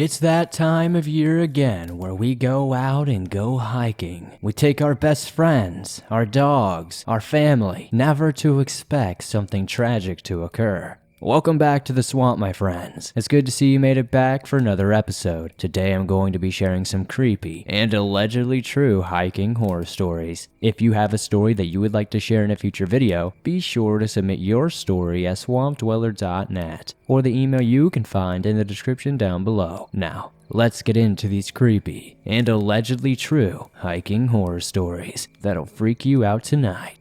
It's that time of year again where we go out and go hiking. We take our best friends, our dogs, our family, never to expect something tragic to occur. Welcome back to the swamp, my friends. It's good to see you made it back for another episode. Today I'm going to be sharing some creepy and allegedly true hiking horror stories. If you have a story that you would like to share in a future video, be sure to submit your story at swampdweller.net or the email you can find in the description down below. Now, let's get into these creepy and allegedly true hiking horror stories that'll freak you out tonight.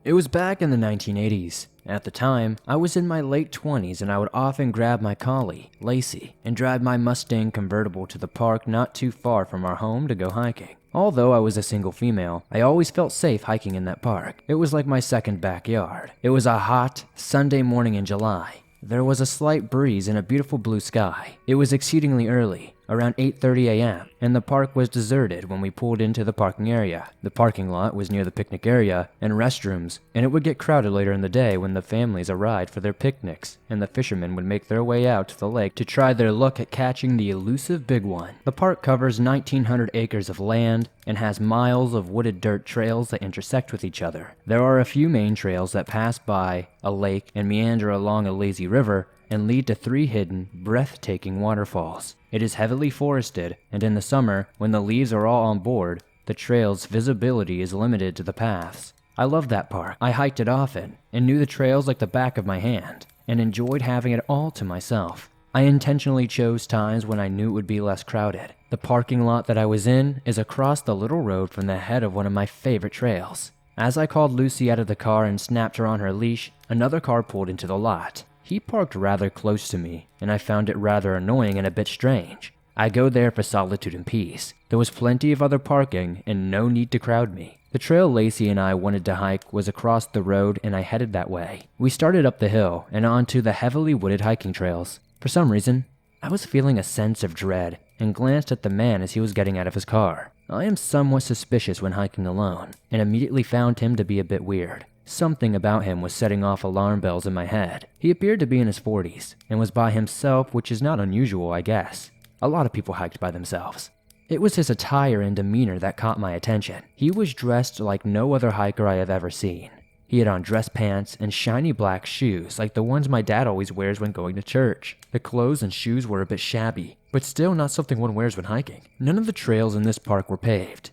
It was back in the 1980s. At the time, I was in my late 20s and I would often grab my collie, Lacey, and drive my Mustang convertible to the park not too far from our home to go hiking. Although I was a single female, I always felt safe hiking in that park. It was like my second backyard. It was a hot, Sunday morning in July. There was a slight breeze and a beautiful blue sky. It was exceedingly early, around 8:30 a.m., and the park was deserted when we pulled into the parking area. The parking lot was near the picnic area and restrooms, and it would get crowded later in the day when the families arrived for their picnics, and the fishermen would make their way out to the lake to try their luck at catching the elusive big one. The park covers 1,900 acres of land and has miles of wooded dirt trails that intersect with each other. There are a few main trails that pass by a lake and meander along a lazy river and lead to 3 hidden, breathtaking waterfalls. It is heavily forested, and in the summer, when the leaves are all on board, the trail's visibility is limited to the paths. I loved that park. I hiked it often, and knew the trails like the back of my hand, and enjoyed having it all to myself. I intentionally chose times when I knew it would be less crowded. The parking lot that I was in is across the little road from the head of one of my favorite trails. As I called Lucy out of the car and snapped her on her leash, another car pulled into the lot. He parked rather close to me, and I found it rather annoying and a bit strange. I go there for solitude and peace. There was plenty of other parking and no need to crowd me. The trail Lacey and I wanted to hike was across the road, and I headed that way. We started up the hill and onto the heavily wooded hiking trails. For some reason, I was feeling a sense of dread and glanced at the man as he was getting out of his car. I am somewhat suspicious when hiking alone, and immediately found him to be a bit weird. Something about him was setting off alarm bells in my head. He appeared to be in his 40s, and was by himself, which is not unusual, I guess. A lot of people hiked by themselves. It was his attire and demeanor that caught my attention. He was dressed like no other hiker I have ever seen. He had on dress pants and shiny black shoes like the ones my dad always wears when going to church. The clothes and shoes were a bit shabby, but still not something one wears when hiking. None of the trails in this park were paved.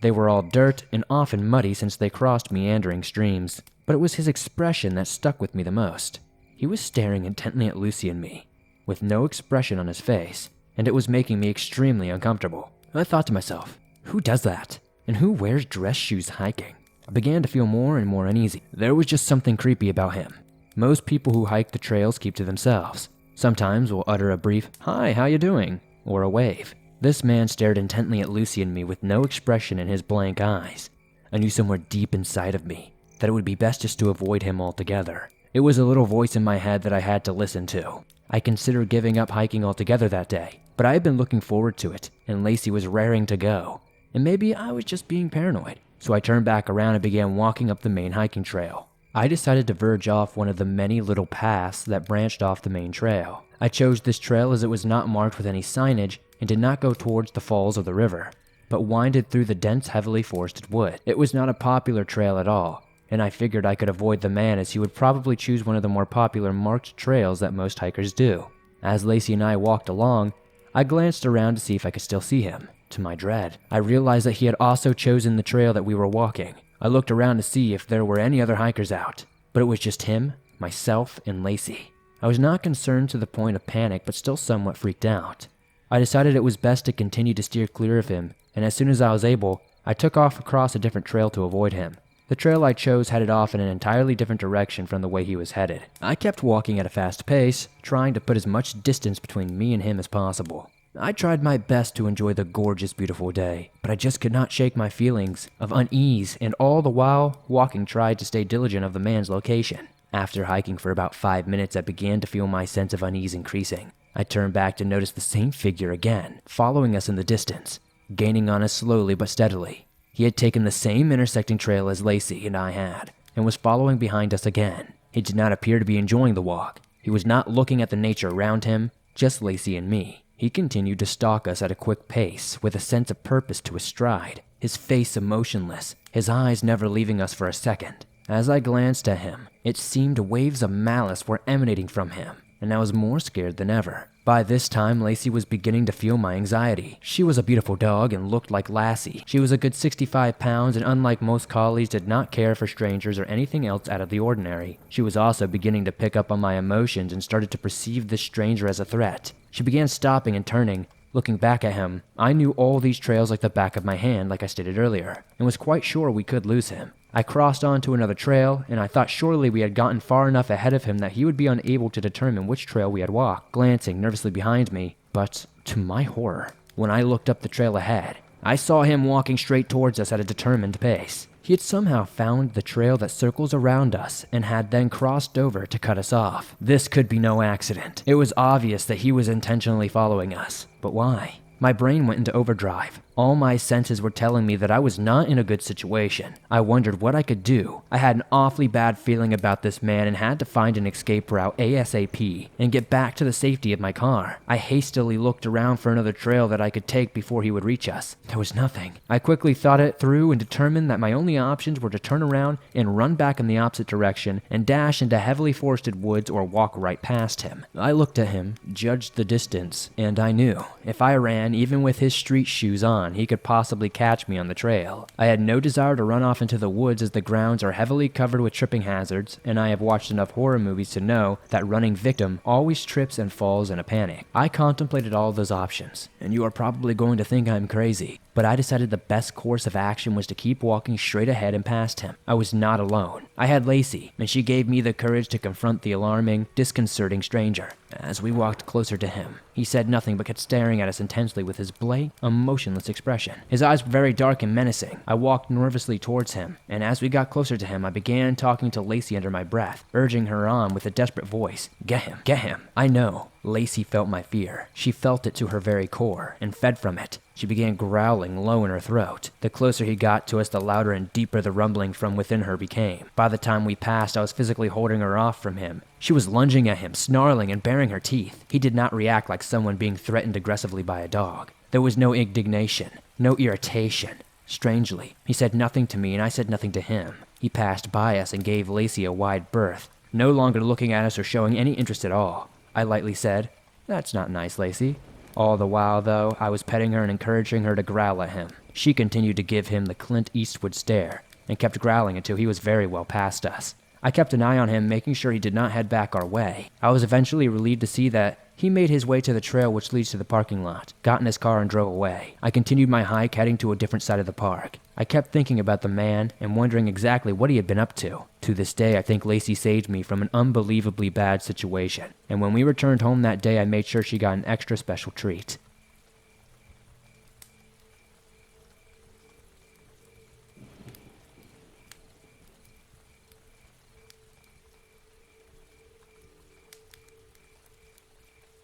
They were all dirt and often muddy since they crossed meandering streams, but it was his expression that stuck with me the most. He was staring intently at Lucy and me, with no expression on his face, and it was making me extremely uncomfortable. I thought to myself, who does that? And who wears dress shoes hiking? I began to feel more and more uneasy. There was just something creepy about him. Most people who hike the trails keep to themselves. Sometimes will utter a brief, "Hi, how you doing?" or a wave. This man stared intently at Lucy and me with no expression in his blank eyes. I knew somewhere deep inside of me that it would be best just to avoid him altogether. It was a little voice in my head that I had to listen to. I considered giving up hiking altogether that day, but I had been looking forward to it, and Lacey was raring to go. And maybe I was just being paranoid. So I turned back around and began walking up the main hiking trail. I decided to verge off one of the many little paths that branched off the main trail. I chose this trail as it was not marked with any signage and did not go towards the falls of the river, but winded through the dense, heavily forested wood. It was not a popular trail at all, and I figured I could avoid the man as he would probably choose one of the more popular marked trails that most hikers do. As Lacey and I walked along, I glanced around to see if I could still see him. To my dread, I realized that he had also chosen the trail that we were walking. I looked around to see if there were any other hikers out, but it was just him, myself, and Lacey. I was not concerned to the point of panic, but still somewhat freaked out. I decided it was best to continue to steer clear of him, and as soon as I was able, I took off across a different trail to avoid him. The trail I chose headed off in an entirely different direction from the way he was headed. I kept walking at a fast pace, trying to put as much distance between me and him as possible. I tried my best to enjoy the gorgeous, beautiful day, but I just could not shake my feelings of unease, and all the while, walking tried to stay diligent of the man's location. After hiking for about 5 minutes, I began to feel my sense of unease increasing. I turned back to notice the same figure again, following us in the distance, gaining on us slowly but steadily. He had taken the same intersecting trail as Lacey and I had. and was following behind us again. He did not appear to be enjoying the walk. He was not looking at the nature around him, just Lacey and me. He continued to stalk us at a quick pace, with a sense of purpose to his stride, his face emotionless, his eyes never leaving us for a second. As I glanced at him, it seemed waves of malice were emanating from him, and I was more scared than ever. By this time, Lacey was beginning to feel my anxiety. She was a beautiful dog and looked like Lassie. She was a good 65 pounds and unlike most collies did not care for strangers or anything else out of the ordinary. She was also beginning to pick up on my emotions and started to perceive this stranger as a threat. She began stopping and turning, looking back at him. I knew all these trails like the back of my hand, like I stated earlier, and was quite sure we could lose him. I crossed onto another trail, and I thought surely we had gotten far enough ahead of him that he would be unable to determine which trail we had walked, glancing nervously behind me. But, to my horror, when I looked up the trail ahead, I saw him walking straight towards us at a determined pace. He had somehow found the trail that circles around us and had then crossed over to cut us off. This could be no accident. It was obvious that he was intentionally following us. But why? My brain went into overdrive. All my senses were telling me that I was not in a good situation. I wondered what I could do. I had an awfully bad feeling about this man and had to find an escape route ASAP and get back to the safety of my car. I hastily looked around for another trail that I could take before he would reach us. There was nothing. I quickly thought it through and determined that my only options were to turn around and run back in the opposite direction and dash into heavily forested woods or walk right past him. I looked at him, judged the distance, and I knew if I ran, even with his street shoes on, he could possibly catch me on the trail. I had no desire to run off into the woods as the grounds are heavily covered with tripping hazards, and I have watched enough horror movies to know that running victim always trips and falls in a panic. I contemplated all those options, and you are probably going to think I'm crazy, but I decided the best course of action was to keep walking straight ahead and past him. I was not alone. I had Lacey, and she gave me the courage to confront the alarming, disconcerting stranger. As we walked closer to him, he said nothing but kept staring at us intensely with his blank, emotionless expression. His eyes were very dark and menacing. I walked nervously towards him, and as we got closer to him, I began talking to Lacey under my breath, urging her on with a desperate voice. Get him, get him. I know. Lacey felt my fear. She felt it to her very core, and fed from it. She began growling low in her throat. The closer he got to us, the louder and deeper the rumbling from within her became. By the time we passed, I was physically holding her off from him. She was lunging at him, snarling and baring her teeth. He did not react like someone being threatened aggressively by a dog. There was no indignation, no irritation. Strangely, he said nothing to me and I said nothing to him. He passed by us and gave Lacey a wide berth, no longer looking at us or showing any interest at all. I lightly said, "That's not nice, Lacey." All the while, though, I was petting her and encouraging her to growl at him. She continued to give him the Clint Eastwood stare and kept growling until he was very well past us. I kept an eye on him, making sure he did not head back our way. I was eventually relieved to see that he made his way to the trail which leads to the parking lot, got in his car and drove away. I continued my hike, heading to a different side of the park. I kept thinking about the man and wondering exactly what he had been up to. To this day, I think Lacey saved me from an unbelievably bad situation, and when we returned home that day, I made sure she got an extra special treat.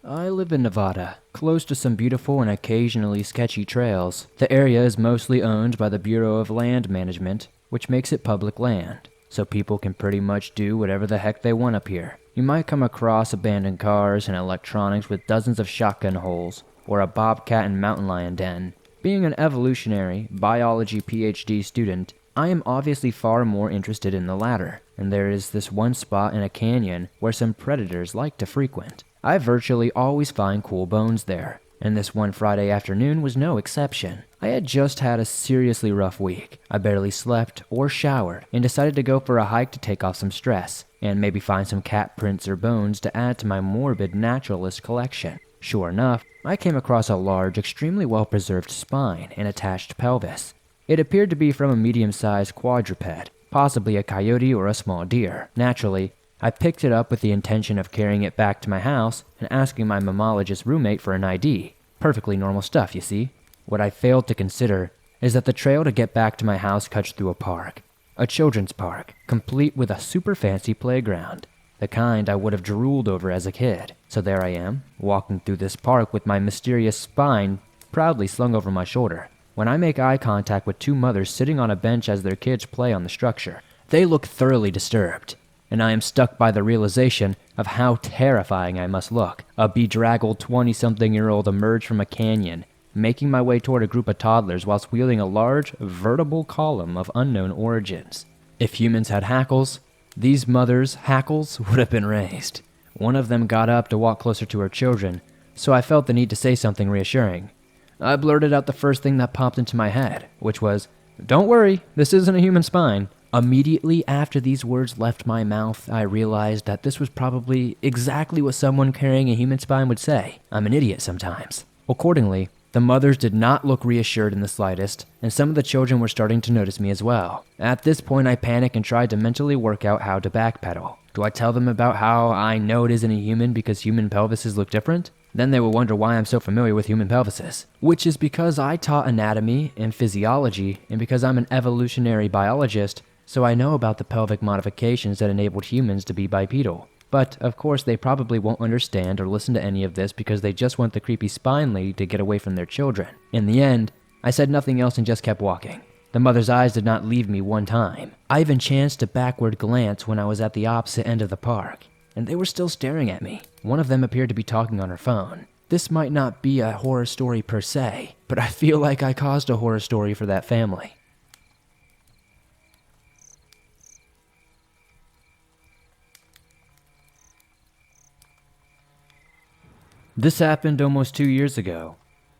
I live in Nevada, close to some beautiful and occasionally sketchy trails. The area is mostly owned by the Bureau of Land Management, which makes it public land, so people can pretty much do whatever the heck they want up here. You might come across abandoned cars and electronics with dozens of shotgun holes, or a bobcat and mountain lion den. Being an evolutionary biology PhD student, I am obviously far more interested in the latter, and there is this one spot in a canyon where some predators like to frequent. I virtually always find cool bones there, and this one Friday afternoon was no exception. I had just had a seriously rough week. I barely slept or showered, and decided to go for a hike to take off some stress, and maybe find some cat prints or bones to add to my morbid naturalist collection. Sure enough, I came across a large, extremely well-preserved spine and attached pelvis. It appeared to be from a medium-sized quadruped, possibly a coyote or a small deer. Naturally, I picked it up with the intention of carrying it back to my house and asking my mammologist roommate for an ID. Perfectly normal stuff, you see. What I failed to consider is that the trail to get back to my house cuts through a park. A children's park, complete with a super fancy playground. The kind I would have drooled over as a kid. So there I am, walking through this park with my mysterious spine proudly slung over my shoulder, when I make eye contact with two mothers sitting on a bench as their kids play on the structure. They look thoroughly disturbed, and I am struck by the realization of how terrifying I must look. A bedraggled 20-something-year-old emerged from a canyon, making my way toward a group of toddlers whilst wielding a large, vertebral column of unknown origins. If humans had hackles, these mothers' hackles would have been raised. One of them got up to walk closer to her children, so I felt the need to say something reassuring. I blurted out the first thing that popped into my head, which was, "Don't worry, this isn't a human spine." Immediately after these words left my mouth, I realized that this was probably exactly what someone carrying a human spine would say. I'm an idiot sometimes. Accordingly, the mothers did not look reassured in the slightest, and some of the children were starting to notice me as well. At this point, I panicked and tried to mentally work out how to backpedal. Do I tell them about how I know it isn't a human because human pelvises look different? Then they will wonder why I'm so familiar with human pelvises. Which is because I taught anatomy and physiology, and because I'm an evolutionary biologist, so I know about the pelvic modifications that enabled humans to be bipedal. But, of course, they probably won't understand or listen to any of this because they just want the creepy spine lady to get away from their children. In the end, I said nothing else and just kept walking. The mother's eyes did not leave me one time. I even chanced a backward glance when I was at the opposite end of the park, and they were still staring at me. One of them appeared to be talking on her phone. This might not be a horror story per se, but I feel like I caused a horror story for that family. This happened almost 2 years ago.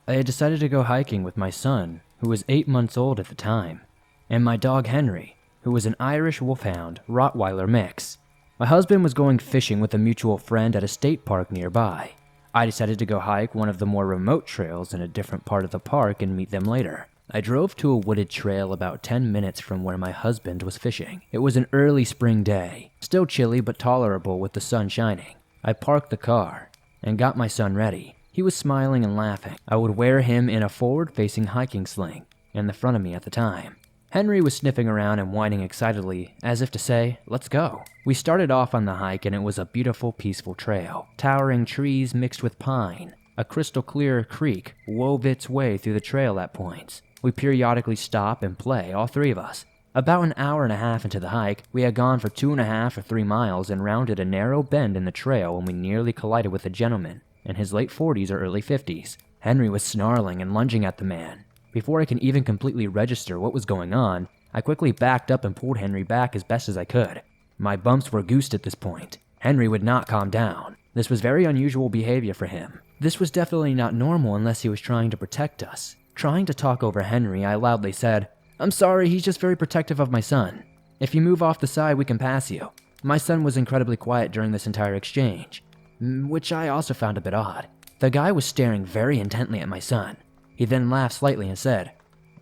I had decided to go hiking with my son, who was 8 months old at the time, and my dog Henry, who was an Irish Wolfhound Rottweiler mix. My husband was going fishing with a mutual friend at a state park nearby. I decided to go hike one of the more remote trails in a different part of the park and meet them later. I drove to a wooded trail about 10 minutes from where my husband was fishing. It was an early spring day, still chilly but tolerable with the sun shining. I parked the car and got my son ready. He was smiling and laughing. I would wear him in a forward-facing hiking sling in the front of me at the time. Henry was sniffing around and whining excitedly, as if to say, "Let's go." We started off on the hike and it was a beautiful, peaceful trail. Towering trees mixed with pine. A crystal clear creek wove its way through the trail at points. We periodically stop and play, all three of us. About an hour and a half into the hike, we had gone for 2.5 or 3 miles and rounded a narrow bend in the trail when we nearly collided with a gentleman in his late 40s or early 50s. Henry was snarling and lunging at the man. Before I can even completely register what was going on, I quickly backed up and pulled Henry back as best as I could. My bumps were goosed at this point. Henry would not calm down. This was very unusual behavior for him. This was definitely not normal unless he was trying to protect us. Trying to talk over Henry, I loudly said, "I'm sorry, he's just very protective of my son. If you move off the side, we can pass you." My son was incredibly quiet during this entire exchange, which I also found a bit odd. The guy was staring very intently at my son. He then laughed slightly and said,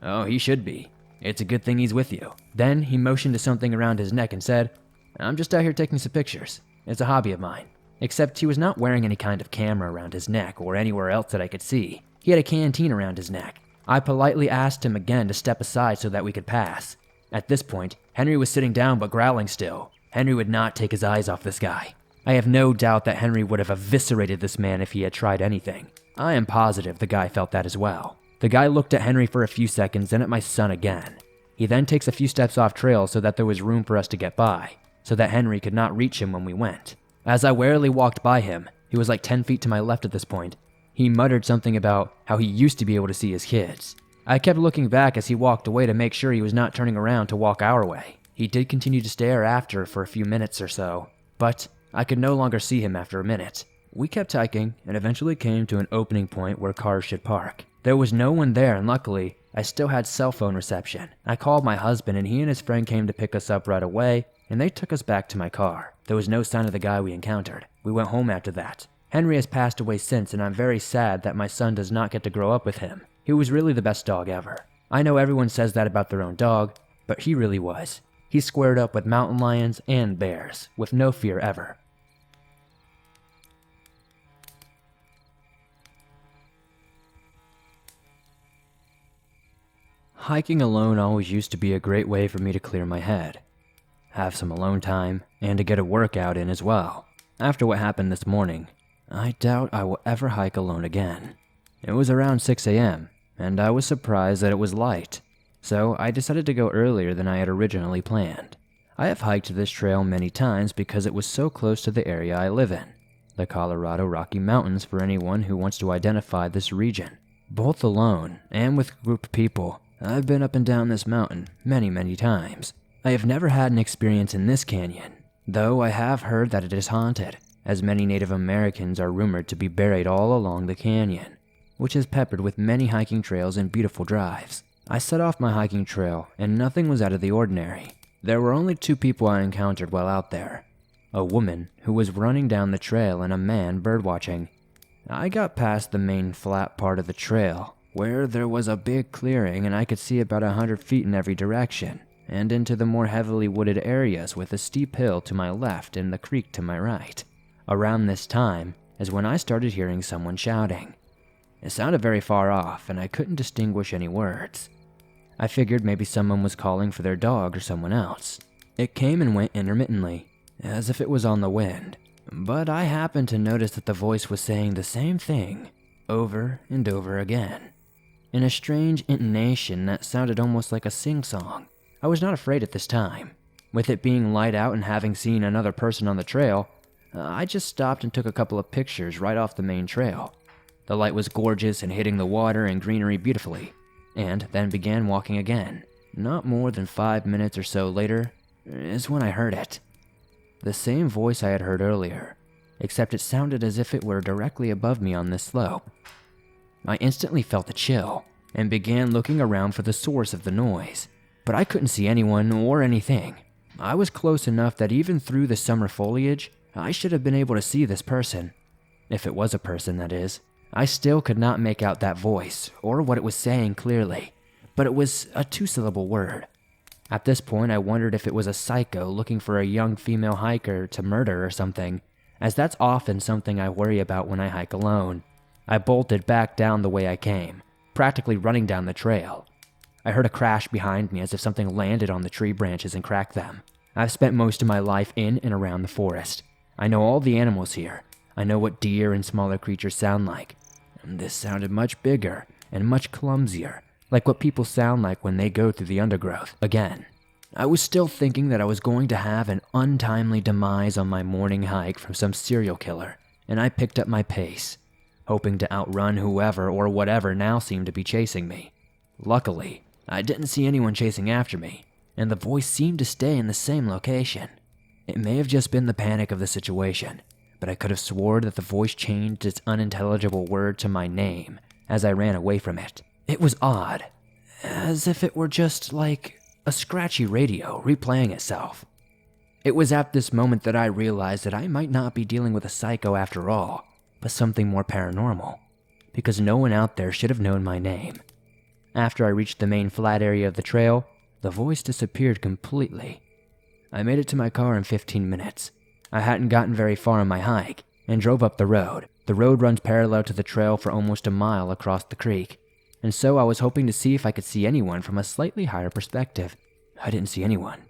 "Oh, he should be. It's a good thing he's with you." Then he motioned to something around his neck and said, "I'm just out here taking some pictures. It's a hobby of mine." Except he was not wearing any kind of camera around his neck or anywhere else that I could see. He had a canteen around his neck. I politely asked him again to step aside so that we could pass. At this point, Henry was sitting down but growling still. Henry would not take his eyes off this guy. I have no doubt that Henry would have eviscerated this man if he had tried anything. I am positive the guy felt that as well. The guy looked at Henry for a few seconds, then at my son again. He then takes a few steps off trail so that there was room for us to get by, so that Henry could not reach him when we went. As I warily walked by him, he was like 10 feet to my left at this point. He muttered something about how he used to be able to see his kids. I kept looking back as he walked away to make sure he was not turning around to walk our way. He did continue to stare after for a few minutes or so, but I could no longer see him after a minute. We kept hiking and eventually came to an opening point where cars should park. There was no one there, and luckily, I still had cell phone reception. I called my husband and he and his friend came to pick us up right away, and they took us back to my car. There was no sign of the guy we encountered. We went home after that. Henry has passed away since, and I'm very sad that my son does not get to grow up with him. He was really the best dog ever. I know everyone says that about their own dog, but he really was. He squared up with mountain lions and bears, with no fear ever. Hiking alone always used to be a great way for me to clear my head, have some alone time, and to get a workout in as well. After what happened this morning, I doubt I will ever hike alone again. It was around 6 a.m., and I was surprised that it was light, so I decided to go earlier than I had originally planned. I have hiked this trail many times because it was so close to the area I live in, the Colorado Rocky Mountains for anyone who wants to identify this region. Both alone and with a group of people, I've been up and down this mountain many times. I have never had an experience in this canyon, though I have heard that it is haunted, as many Native Americans are rumored to be buried all along the canyon, which is peppered with many hiking trails and beautiful drives. I set off my hiking trail, and nothing was out of the ordinary. There were only 2 people I encountered while out there. A woman who was running down the trail and a man birdwatching. I got past the main flat part of the trail, where there was a big clearing and I could see about 100 feet in every direction, and into the more heavily wooded areas with a steep hill to my left and the creek to my right. Around this time is when I started hearing someone shouting. It sounded very far off and I couldn't distinguish any words. I figured maybe someone was calling for their dog or someone else. It came and went intermittently, as if it was on the wind, but I happened to notice that the voice was saying the same thing over and over again, in a strange intonation that sounded almost like a sing-song. I was not afraid at this time. With it being light out and having seen another person on the trail, I just stopped and took a couple of pictures right off the main trail. The light was gorgeous and hitting the water and greenery beautifully, and then began walking again. Not more than 5 minutes or so later is when I heard it. The same voice I had heard earlier, except it sounded as if it were directly above me on this slope. I instantly felt a chill and began looking around for the source of the noise, but I couldn't see anyone or anything. I was close enough that even through the summer foliage, I should have been able to see this person. If it was a person, that is. I still could not make out that voice or what it was saying clearly, but it was a 2-syllable word. At this point, I wondered if it was a psycho looking for a young female hiker to murder or something, as that's often something I worry about when I hike alone. I bolted back down the way I came, practically running down the trail. I heard a crash behind me as if something landed on the tree branches and cracked them. I've spent most of my life in and around the forest. I know all the animals here. I know what deer and smaller creatures sound like. And this sounded much bigger and much clumsier, like what people sound like when they go through the undergrowth. Again, I was still thinking that I was going to have an untimely demise on my morning hike from some serial killer, and I picked up my pace, hoping to outrun whoever or whatever now seemed to be chasing me. Luckily, I didn't see anyone chasing after me, and the voice seemed to stay in the same location. It may have just been the panic of the situation, but I could have swore that the voice changed its unintelligible word to my name as I ran away from it. It was odd, as if it were just like a scratchy radio replaying itself. It was at this moment that I realized that I might not be dealing with a psycho after all, but something more paranormal, because no one out there should have known my name. After I reached the main flat area of the trail, the voice disappeared completely. I made it to my car in 15 minutes. I hadn't gotten very far on my hike, and drove up the road. The road runs parallel to the trail for almost a mile across the creek, and so I was hoping to see if I could see anyone from a slightly higher perspective. I didn't see anyone.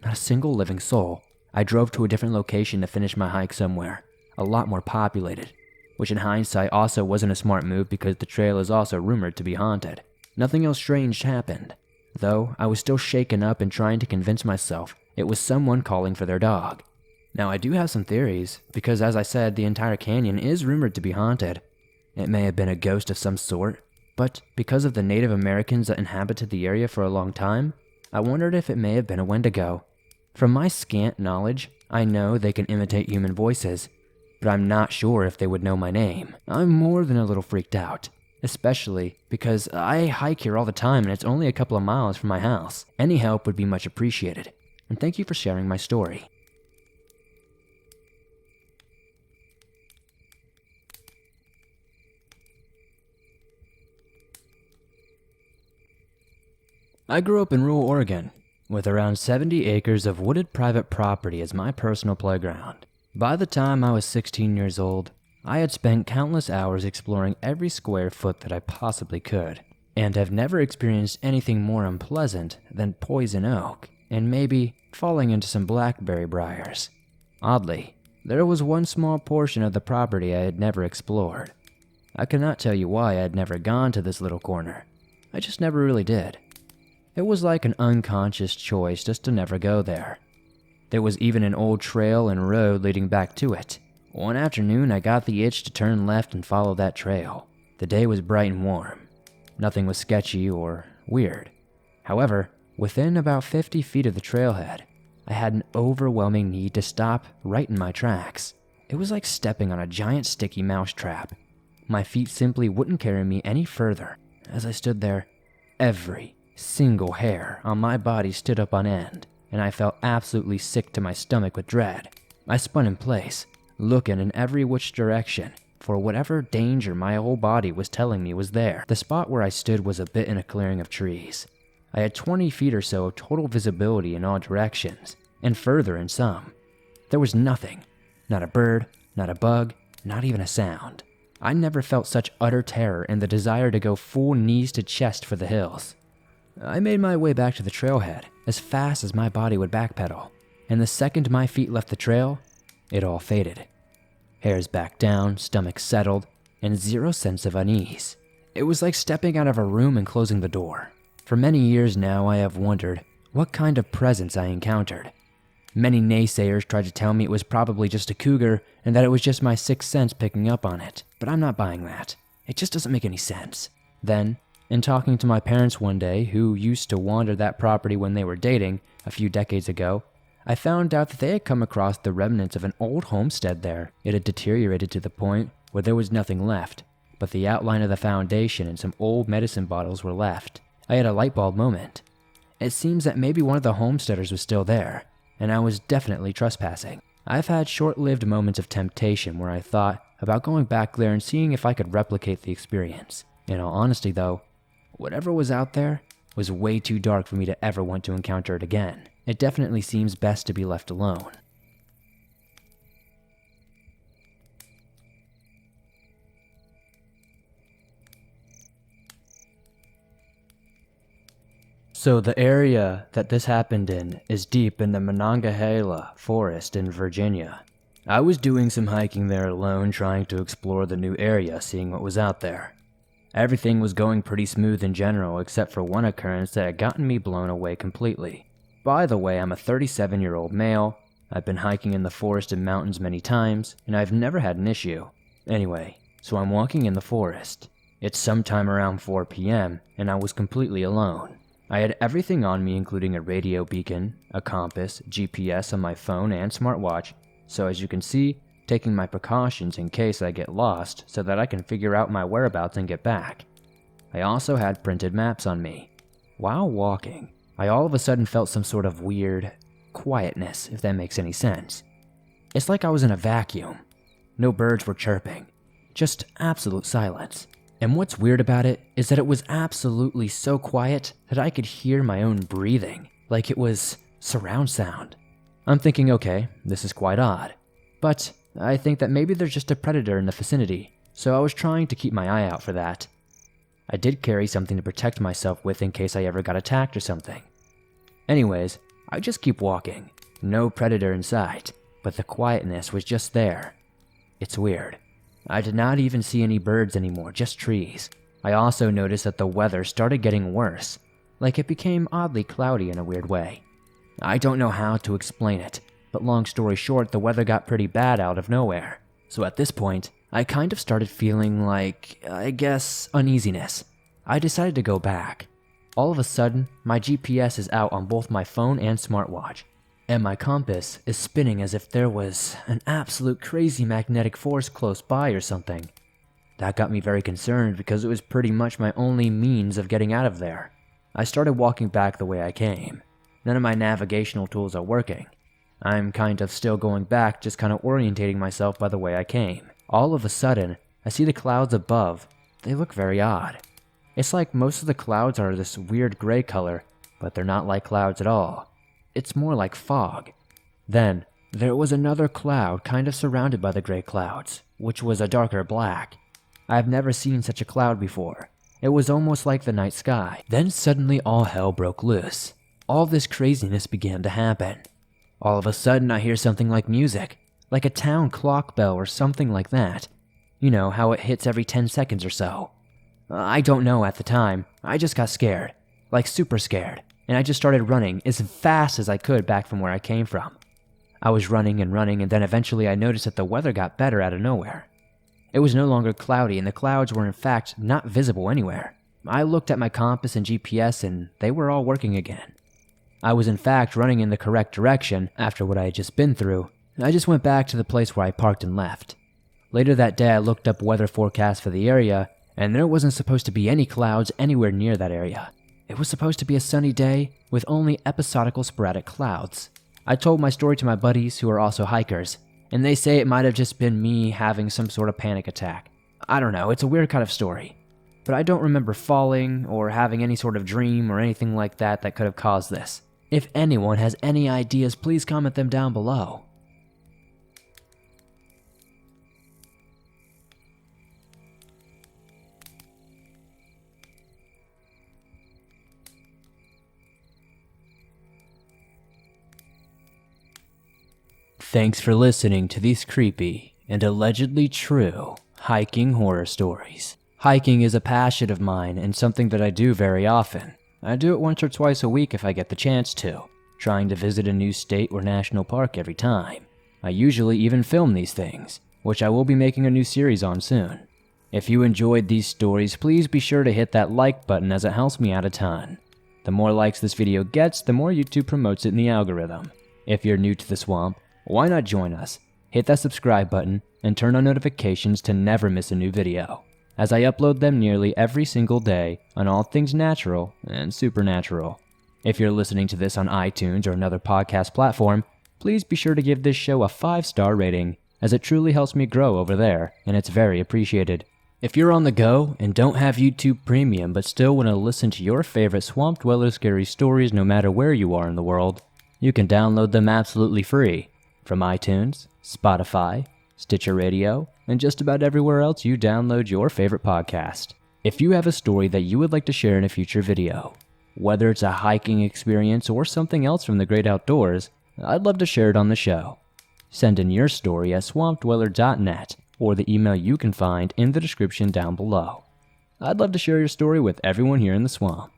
Not a single living soul. I drove to a different location to finish my hike somewhere, a lot more populated, which in hindsight also wasn't a smart move because the trail is also rumored to be haunted. Nothing else strange happened, though I was still shaken up and trying to convince myself it was someone calling for their dog. Now, I do have some theories, because as I said, the entire canyon is rumored to be haunted. It may have been a ghost of some sort, but because of the Native Americans that inhabited the area for a long time, I wondered if it may have been a Wendigo. From my scant knowledge, I know they can imitate human voices, but I'm not sure if they would know my name. I'm more than a little freaked out, especially because I hike here all the time and it's only a couple of miles from my house. Any help would be much appreciated, and thank you for sharing my story. I grew up in rural Oregon, with around 70 acres of wooded private property as my personal playground. By the time I was 16 years old, I had spent countless hours exploring every square foot that I possibly could, and have never experienced anything more unpleasant than poison oak, and maybe falling into some blackberry briars. Oddly, there was one small portion of the property I had never explored. I cannot tell you why I had never gone to this little corner. I just never really did. It was like an unconscious choice just to never go there. There was even an old trail and road leading back to it. One afternoon, I got the itch to turn left and follow that trail. The day was bright and warm. Nothing was sketchy or weird. However, within about 50 feet of the trailhead, I had an overwhelming need to stop right in my tracks. It was like stepping on a giant sticky mousetrap. My feet simply wouldn't carry me any further. As I stood there, every single hair on my body stood up on end, and I felt absolutely sick to my stomach with dread. I spun in place, looking in every which direction for whatever danger my whole body was telling me was there. The spot where I stood was a bit in a clearing of trees. I had 20 feet or so of total visibility in all directions, and further in some. There was nothing. Not a bird, not a bug, not even a sound. I never felt such utter terror and the desire to go full knees to chest for the hills. I made my way back to the trailhead as fast as my body would backpedal, and the second my feet left the trail, it all faded. Hairs back down, stomach settled, and zero sense of unease. It was like stepping out of a room and closing the door. For many years now, I have wondered what kind of presence I encountered. Many naysayers tried to tell me it was probably just a cougar and that it was just my sixth sense picking up on it, but I'm not buying that. It just doesn't make any sense. Then, in talking to my parents one day, who used to wander that property when they were dating a few decades ago, I found out that they had come across the remnants of an old homestead there. It had deteriorated to the point where there was nothing left, but the outline of the foundation and some old medicine bottles were left. I had a light bulb moment. It seems that maybe one of the homesteaders was still there, and I was definitely trespassing. I've had short-lived moments of temptation where I thought about going back there and seeing if I could replicate the experience. In all honesty though, whatever was out there was way too dark for me to ever want to encounter it again. It definitely seems best to be left alone. So the area that this happened in is deep in the Monongahela Forest in Virginia. I was doing some hiking there alone, trying to explore the new area, seeing what was out there. Everything was going pretty smooth in general, except for one occurrence that had gotten me blown away completely. By the way, I'm a 37-year-old male. I've been hiking in the forest and mountains many times, and I've never had an issue. Anyway, so I'm walking in the forest. It's sometime around 4 p.m., and I was completely alone. I had everything on me, including a radio beacon, a compass, GPS on my phone and smartwatch, so as you can see, taking my precautions in case I get lost so that I can figure out my whereabouts and get back. I also had printed maps on me. While walking, I all of a sudden felt some sort of weird quietness, if that makes any sense. It's like I was in a vacuum. No birds were chirping, just absolute silence. And what's weird about it is that it was absolutely so quiet that I could hear my own breathing, like it was surround sound. I'm thinking, okay, this is quite odd. But I think that maybe there's just a predator in the vicinity, so I was trying to keep my eye out for that. I did carry something to protect myself with in case I ever got attacked or something. Anyways, I just keep walking. No predator in sight, but the quietness was just there. It's weird. I did not even see any birds anymore, just trees. I also noticed that the weather started getting worse, like it became oddly cloudy in a weird way. I don't know how to explain it, but long story short, the weather got pretty bad out of nowhere. So at this point, I kind of started feeling like, I guess, uneasiness. I decided to go back. All of a sudden, my GPS is out on both my phone and smartwatch, and my compass is spinning as if there was an absolute crazy magnetic force close by or something. That got me very concerned because it was pretty much my only means of getting out of there. I started walking back the way I came. None of my navigational tools are working. I'm kind of still going back, just kind of orientating myself by the way I came. All of a sudden, I see the clouds above. They look very odd. It's like most of the clouds are this weird gray color, but they're not like clouds at all. It's more like fog. Then, there was another cloud kind of surrounded by the gray clouds, which was a darker black. I've never seen such a cloud before. It was almost like the night sky. Then suddenly all hell broke loose. All this craziness began to happen. All of a sudden I hear something like music, like a town clock bell or something like that. You know how it hits every 10 seconds or so. I don't know at the time. I just got scared, like super scared. And I just started running as fast as I could back from where I came from. I was running and running, and then eventually I noticed that the weather got better out of nowhere. It was no longer cloudy, and the clouds were in fact not visible anywhere. I looked at my compass and GPS, and they were all working again. I was in fact running in the correct direction after what I had just been through. I just went back to the place where I parked and left. Later that day, I looked up weather forecasts for the area, and there wasn't supposed to be any clouds anywhere near that area. It was supposed to be a sunny day with only episodical sporadic clouds. I told my story to my buddies who are also hikers, and they say it might have just been me having some sort of panic attack. I don't know, it's a weird kind of story. But I don't remember falling or having any sort of dream or anything like that that could have caused this. If anyone has any ideas, please comment them down below. Thanks for listening to these creepy and allegedly true hiking horror stories. Hiking is a passion of mine and something that I do very often. I do it once or twice a week if I get the chance to, trying to visit a new state or national park every time. I usually even film these things, which I will be making a new series on soon. If you enjoyed these stories, please be sure to hit that like button as it helps me out a ton. The more likes this video gets, the more YouTube promotes it in the algorithm. If you're new to the swamp, why not join us? Hit that subscribe button and turn on notifications to never miss a new video, as I upload them nearly every single day on all things natural and supernatural. If you're listening to this on iTunes or another podcast platform, please be sure to give this show a 5-star rating, as it truly helps me grow over there, and it's very appreciated. If you're on the go and don't have YouTube Premium but still want to listen to your favorite Swamp Dweller scary stories no matter where you are in the world, you can download them absolutely free from iTunes, Spotify, Stitcher Radio, and just about everywhere else you download your favorite podcast. If you have a story that you would like to share in a future video, whether it's a hiking experience or something else from the great outdoors, I'd love to share it on the show. Send in your story at swampdweller.net or the email you can find in the description down below. I'd love to share your story with everyone here in the swamp.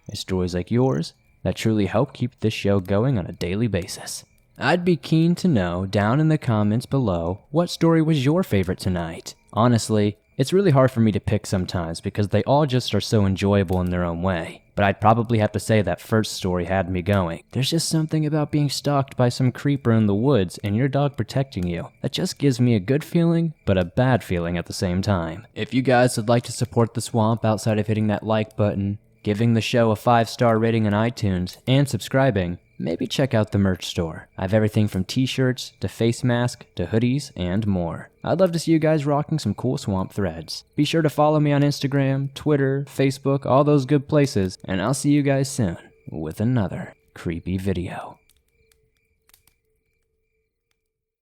It's stories like yours that truly help keep this show going on a daily basis. I'd be keen to know down in the comments below what story was your favorite tonight. Honestly, it's really hard for me to pick sometimes because they all just are so enjoyable in their own way. But I'd probably have to say that first story had me going. There's just something about being stalked by some creeper in the woods and your dog protecting you that just gives me a good feeling, but a bad feeling at the same time. If you guys would like to support the swamp outside of hitting that like button, giving the show a 5-star rating on iTunes, and subscribing, maybe check out the merch store. I have everything from t-shirts, to face masks, to hoodies, and more. I'd love to see you guys rocking some cool swamp threads. Be sure to follow me on Instagram, Twitter, Facebook, all those good places, and I'll see you guys soon with another creepy video.